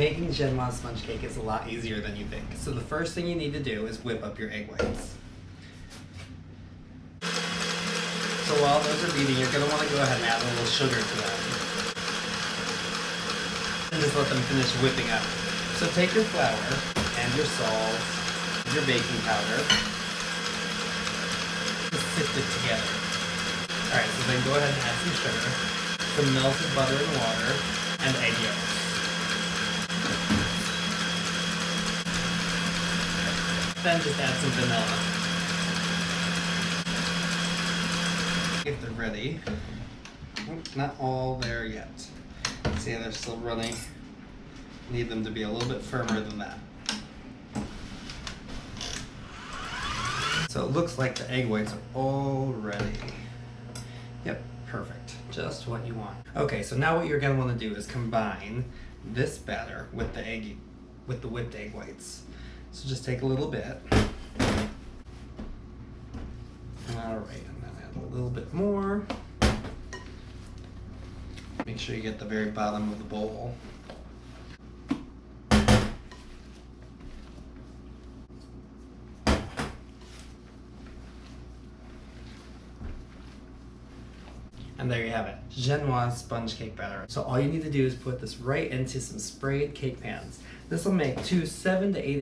Making Genoise sponge cake is a lot easier than you think. So the first thing you need to do is whip up your egg whites. So while those are beating, you're going to want to go ahead and add a little sugar to them. And just let them finish whipping up. So take your flour and your salt, your baking powder, just sift it together. Alright, so then go ahead and add some sugar, some melted butter and water, and egg yolks. Then just add some vanilla. If they're ready, not all there yet. See, they're still running. Need them to be a little bit firmer than that. So it looks like the egg whites are all ready. Yep, perfect. Just what you want. Okay, so now what you're gonna want to do is combine this batter with the whipped egg whites. So just take a little bit. Alright, and then add a little bit more. Make sure you get the very bottom of the bowl. And there you have it, Genoise sponge cake batter. So all you need to do is put this right into some sprayed cake pans. This will make two 7 to 8